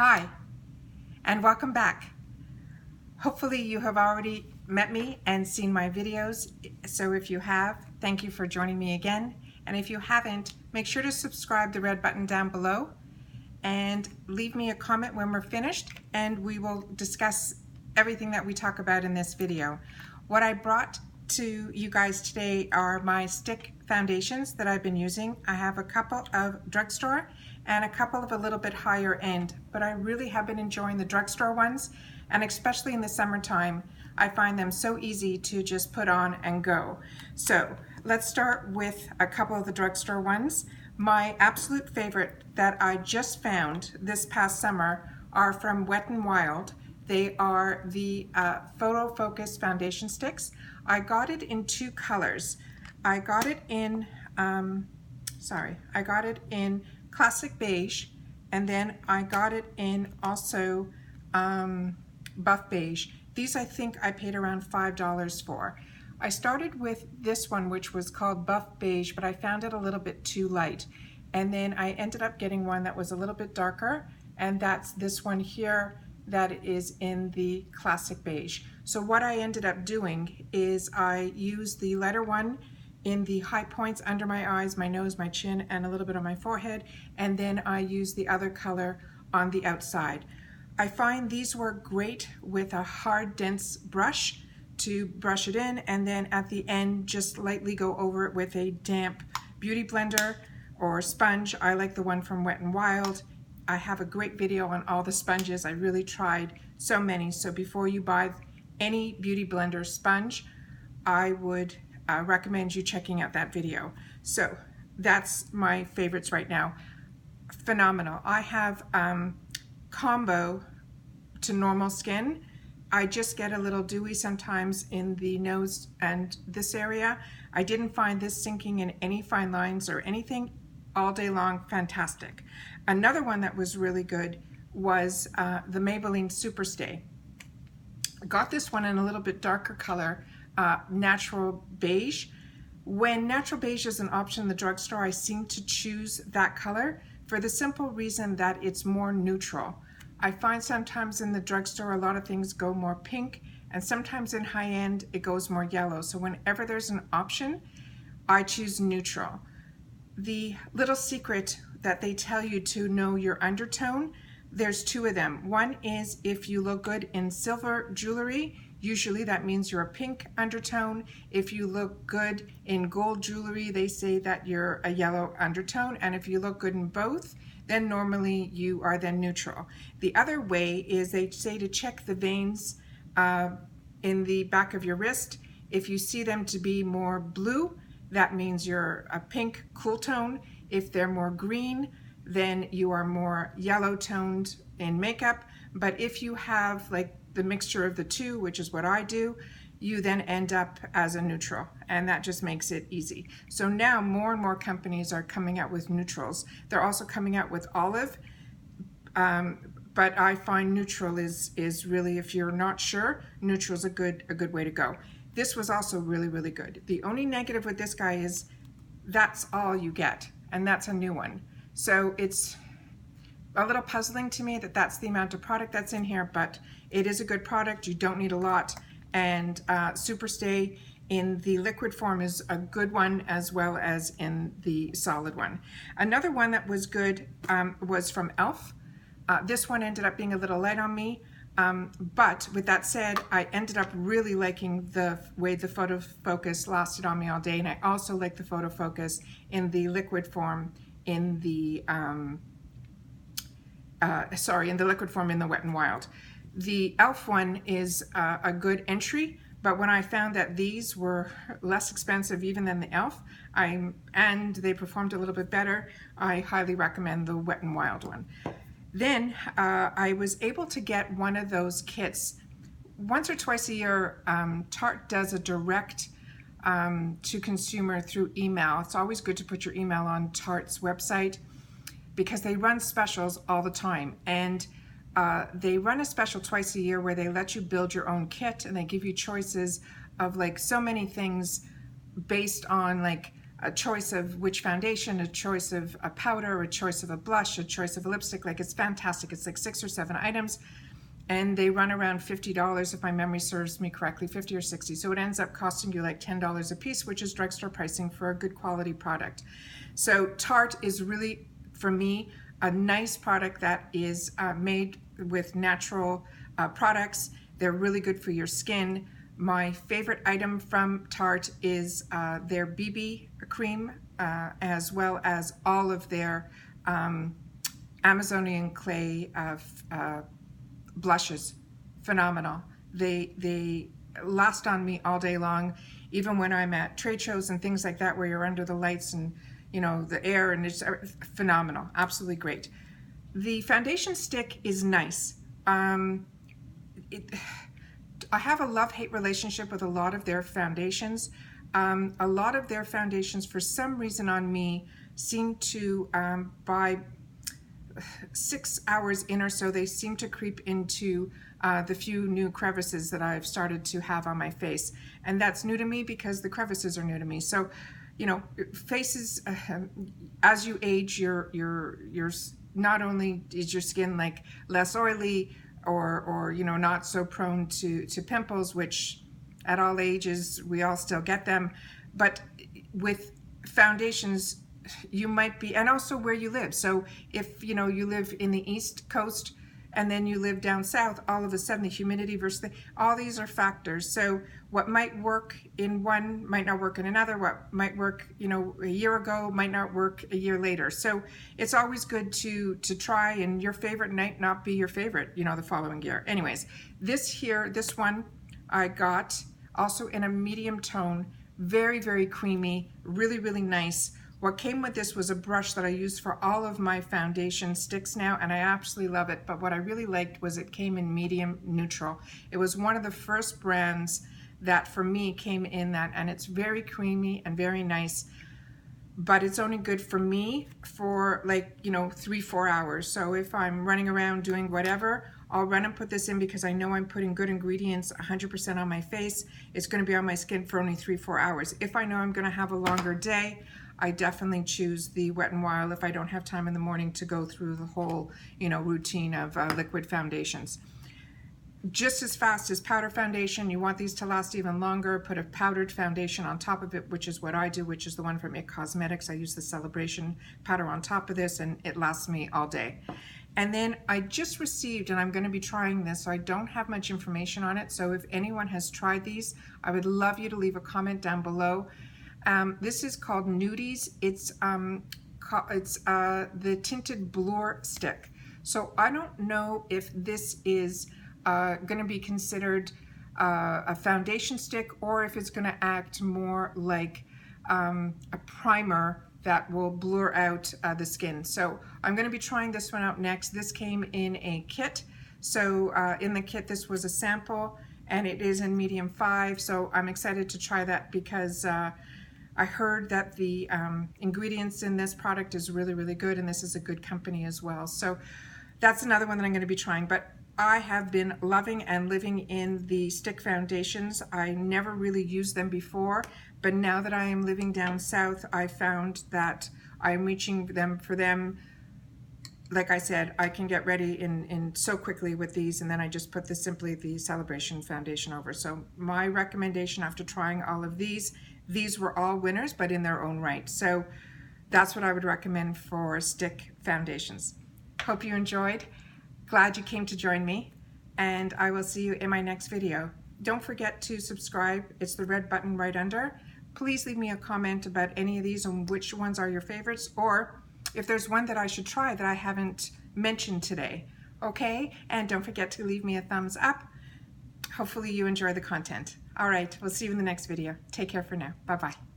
Hi, and welcome back. Hopefully you have already met me and seen my videos, so if you have, thank you for joining me again. And if you haven't, make sure to subscribe, the red button down below, and leave me a comment when we're finished, and we will discuss everything that we talk about in this video. What I brought to you guys today are my stick foundations that I've been using. I have a couple of Drugstore and a couple of a little bit higher end, but I really have been enjoying the Drugstore ones, and especially in the summertime, I find them so easy to just put on and go. So let's start with a couple of the Drugstore ones. My absolute favorite that I just found this past summer are from Wet n Wild. They are the Photo Focus Foundation Sticks. I got it in two colors. I got it in, classic beige, and then I got it in also buff beige. These I think I paid around $5 for. I started with this one, which was called buff beige, but I found it a little bit too light. And then I ended up getting one that was a little bit darker, and that's this one here that is in the classic beige. So what I ended up doing is I used the lighter one in the high points under my eyes, my nose, my chin, and a little bit on my forehead, and then I used the other color on the outside. I find these work great with a hard, dense brush to brush it in, and then at the end just lightly go over it with a damp beauty blender or sponge. I like the one from Wet n Wild. I have a great video on all the sponges. I really tried so many. So before you buy any beauty blender sponge, I would recommend you checking out that video. So that's my favorites right now. Phenomenal. I have combo to normal skin. I just get a little dewy sometimes in the nose and this area. I didn't find this sinking in any fine lines or anything all day long. Fantastic. Another one that was really good was the Maybelline Superstay. I got this one in a little bit darker color, natural beige. When natural beige is an option in the drugstore, I seem to choose that color for the simple reason that it's more neutral. I find sometimes in the drugstore a lot of things go more pink, and sometimes in high end it goes more yellow. So whenever there's an option, I choose neutral. The little secret that they tell you to know your undertone, there's two of them. One is if you look good in silver jewelry, usually that means you're a pink undertone. If you look good in gold jewelry, they say that you're a yellow undertone. And if you look good in both, then normally you are then neutral. The other way is they say to check the veins in the back of your wrist. If you see them to be more blue, that means you're a pink cool tone. If they're more green, then you are more yellow toned in makeup. But if you have like the mixture of the two, which is what I do, you then end up as a neutral, and that just makes it easy. So now more and more companies are coming out with neutrals. They're also coming out with olive, but I find neutral is really, if you're not sure, neutral is a good way to go. This was also really, really good. The only negative with this guy is that's all you get, and that's a new one. So it's a little puzzling to me that that's the amount of product that's in here, but it is a good product. You don't need a lot, and Superstay in the liquid form is a good one as well as in the solid one. Another one that was good was from e.l.f. This one ended up being a little light on me. But with that said, I ended up really liking the way the photo focus lasted on me all day, and I also like the photo focus in the liquid form in the in the liquid form in the Wet n Wild. The e.l.f. one is a good entry, but when I found that these were less expensive even than the e.l.f. and they performed a little bit better, I highly recommend the Wet n Wild one. Then I was able to get one of those kits. Once or twice a year, Tarte does a direct to consumer through email. It's always good to put your email on Tarte's website because they run specials all the time. And they run a special twice a year where they let you build your own kit, and they give you choices of like so many things based on like a choice of which foundation, a choice of a powder, a choice of a blush, a choice of a lipstick. Like, it's fantastic. It's like 6 or 7 items, and they run around $50 if my memory serves me correctly, 50 or 60. So it ends up costing you like $10 a piece, which is drugstore pricing for a good quality product. So Tarte is really, for me, a nice product that is made with natural products. They're really good for your skin. My favorite item from Tarte is their BB cream, as well as all of their Amazonian clay blushes. Phenomenal. They last on me all day long, even when I'm at trade shows and things like that, where you're under the lights and, you know, the air, and it's phenomenal. Absolutely great. The foundation stick is nice. I have a love-hate relationship with a lot of their foundations. A lot of their foundations, for some reason on me, seem to, by 6 hours in or so, they seem to creep into the few new crevices that I've started to have on my face. And that's new to me because the crevices are new to me. So, you know, faces, as you age, you're not only is your skin like less oily, or you know, not so prone to pimples, which at all ages we all still get them, but with foundations you might be, and also where you live. So if, you know, you live in the East Coast and then you live down south, all of a sudden the humidity versus all these are factors. So what might work in one might not work in another. What might work, you know, a year ago might not work a year later. So it's always good to try, and your favorite might not be your favorite, you know, the following year. Anyways, this one I got also in a medium tone, very, very creamy, really, really nice. What came with this was a brush that I use for all of my foundation sticks now, and I absolutely love it. But what I really liked was it came in medium neutral. It was one of the first brands that for me came in that, and it's very creamy and very nice, but it's only good for me for, like, you know, 3-4 hours. So if I'm running around doing whatever, I'll run and put this in because I know I'm putting good ingredients 100% on my face. It's going to be on my skin for only 3-4 hours. If I know I'm going to have a longer day, I definitely choose the Wet n Wild if I don't have time in the morning to go through the whole, you know, routine of liquid foundations. Just as fast as powder foundation, you want these to last even longer. Put a powdered foundation on top of it, which is what I do, which is the one from IT Cosmetics. I use the Celebration powder on top of this, and it lasts me all day. And then I just received, and I'm going to be trying this, so I don't have much information on it. So if anyone has tried these, I would love you to leave a comment down below. This is called Nudies. It's the Tinted Blur Stick. So I don't know if this is going to be considered a foundation stick, or if it's going to act more like a primer that will blur out the skin. So I'm going to be trying this one out next. This came in a kit. So in the kit, this was a sample, and it is in medium 5. So I'm excited to try that because I heard that the ingredients in this product is really, really good, and this is a good company as well. So that's another one that I'm going to be trying. But I have been loving and living in the stick foundations. I never really used them before, but now that I am living down south, I found that I'm reaching them for them. Like I said, I can get ready in so quickly with these, and then I just put simply the Celebration foundation over. So my recommendation after trying all of these were all winners, but in their own right. So that's what I would recommend for stick foundations. Hope you enjoyed. Glad you came to join me, and I will see you in my next video. Don't forget to subscribe. It's the red button right under. Please leave me a comment about any of these and which ones are your favorites, or if there's one that I should try that I haven't mentioned today. Okay? And don't forget to leave me a thumbs up. Hopefully you enjoy the content. All right, we'll see you in the next video. Take care for now. Bye-bye.